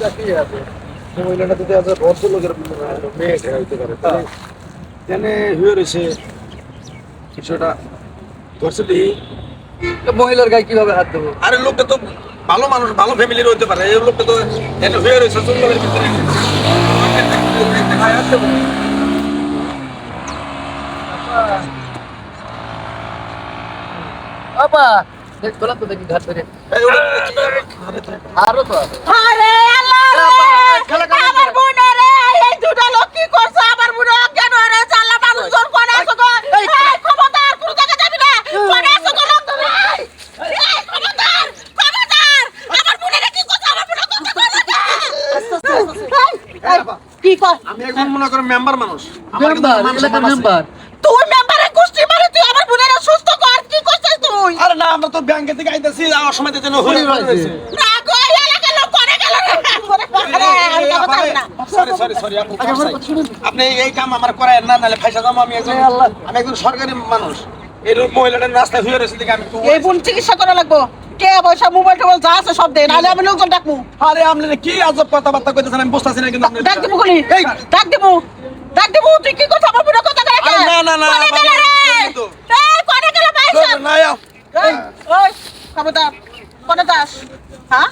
চাকরি আছে মহিলাটা যদি আছে ভদ্রলোকের মেয়ে হইতে পারে তাহলে জেনে হয়ে রয়েছে কিছুটা ধরছে দিই মহিলার গায়ে কিভাবে হাত দেবো? আরে লোকটা তো ভালো মানুষ ভালো ফ্যামিলির হইতে পারে এই লোকটা তো এনে হয়ে রয়েছে জঙ্গলের ভিতরে গায়ে হাত দেবো? বাবা দেখ তোলা তো দেখি ঘাট ধরে এই ওটা কি আরো তো আছে। আরে আল্লাহ রে! খেলা করে আমার বোনে রে, এই দুটো লোক কি করছে? আমার বোনে অজ্ঞান হয়ে রয়েছে। আল্লাহ মানুষজন কোনে আছো গো? এই খবরদার, কোনো জায়গায় যাবি না। কোনে আছো গো লোক তুমি? এই খবরদার, খবরদার! আমার বোনেরে কি করছে? আমার বোনে কথা কয় না। এই, কি কয়? আমি একজন মনে করেন মেম্বার মানুষ আমার কিন্তু মেম্বার মান এলাকার সম্মান আছে। মেম্বার তুই মেম্বারের গোষ্ঠী মানে তুই আমার বোনের সুস্থ কর। কি করছিস তুই? আরে না আমরা তো ব্যাংকে থেকে আইতাছি যাওয়ার সময় তো যেন হয়ে রয়েছে না গো, এই এলাকার লোক কোনে গেল রে? আরে, আমি তো কথা বলি না। সরি আপনি এই কাম আমার করায় না নালে ফাইসা যাবো আমি একজন সরকারি মানুষ এই মহিলাটার রাস্তায় হয়ে রয়েছে দেখে আমি একটু এই বোন চিকিৎসা করা লাগবো। কে পয়সা মোবাইল টোবাইল যা আছে সব দে, নাহলে আমি লোকজন ডাকবো। আরে আপনি কি আজব কথাবার্তা কইতেছেন আমি বুঝতাছি না কিন্তু আপনি ডাক দিব গুলি, ডাক দিব, ডাক দিব। তুই কি করছ? আমার বোনের কথা করে কে? আরে না, কোনে গেল বাবা, রে? বলছি তো। এই, কোনে গেল পয়সা? না এই, ওই, খবরদার, কোনে যাস? হ্যাঁ?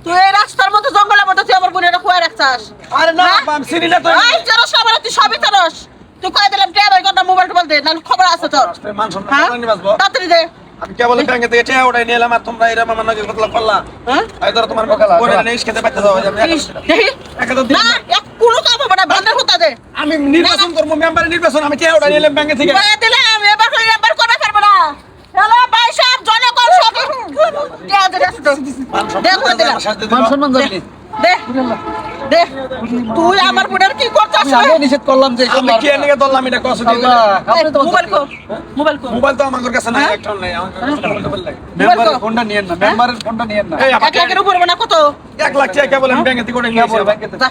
তুই এই রাস্তার মধ্যে জঙ্গলের মধ্যে তুই আমার বোনের খুঁয়ে রাখছাস। আরে না হ্যাঁ? আমি চিনি না তো এই চরস না বলে তুই সবই চরস। তুই কয়ে দিলাম কে ভাই কথা মোবাইল টোবাইল দে, নাহলে খবর আছে তোর। মান সম্মান হ্যাঁ? নিয়ে বাঁচবো তাড়াতাড়ি দে। আমি কেবল ব্যাংকে থেকে টাকা উঠাই নিয়ে এলাম আর তোমরা এরকম আমার নাকি কথা করলা হ্যাঁ? এই ধরো তোমার করে নেই খেতে পাইতে যাও ইস, দেখি। একা তো দিন না, এক কোনো কাম হবে না, বান্দার হতা দে। আমি নির্বাচন করবো মেম্বারের নির্বাচন আমি টাকা উঠাই নিয়ে এলাম ব্যাংকে থেকে বলে দিলাম, এবার করে নাম্বার করে পারবো না। হ্যালো ভাই সাহেব, জনগণ সব দেয়া দে, দে করে দিলাম। মান সম্মান জানি দে, দে। তুই আমার বোনের কি করছিস? আমি আগে নিষেধ করলাম যে আমি কি এনে ধরলাম এটা কষ্ট দিয়ে মোবাইল কো, মোবাইল কো। মোবাইল তো আমার কাছে নাই একটা নাই আমার কাছে মোবাইল লাগে মেম্বারের ফোনটা নিয়েন না মেম্বারের ফোনটা নিয়েন না এই এক আমাকে লাখের উপর না কত? 1 লাখ টাকা কেবল আমি ব্যাংকে থেকে উঠাই নিয়ে কেবল এসেছি ব্যাংকে থেকে। যা,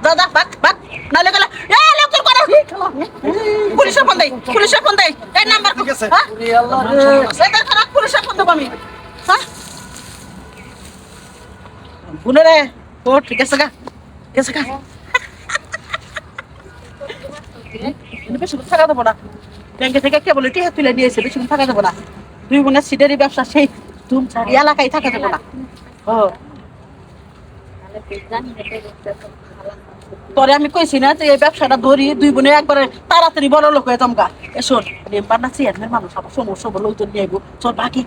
যা, যা, বাক, বাক। নাহলে গেলে, লোকের করে। পুলিশের ফোন দেই, পুলিশের ফোন দেই। এই নাম্বার কো। ঠিক আছে। হ্যাঁ? ওরে আল্লাহ রে এটা খারাপ, পুলিশের ফোন দেবো আমি। হ্যাঁ? বুনে রে, ও ঠিক আছে গা, ঠিক আছে গা। বেশিক্ষণ থাকা দেবো না। ব্যাংকে থেকে কে বলে টিহা তুলে নিয়েছে, বেশিক্ষণ থাকা দেবো না। দুই বোনের সিটারি ব্যবসা সেই ধুমছাড়ি এলাকায় থাকা দেবো না। ও পরে আমি কইছি না যে এই ব্যবসাটা ধরি দুই বোনে একবারে তাড়াতাড়ি বড় লোক হয়ে তমকা। এ শোন, মেম্বার না চেয়ারম্যান মানুষ, আমার সমস্যা বলে লোকজন নিয়ে আইবো। চল বাকি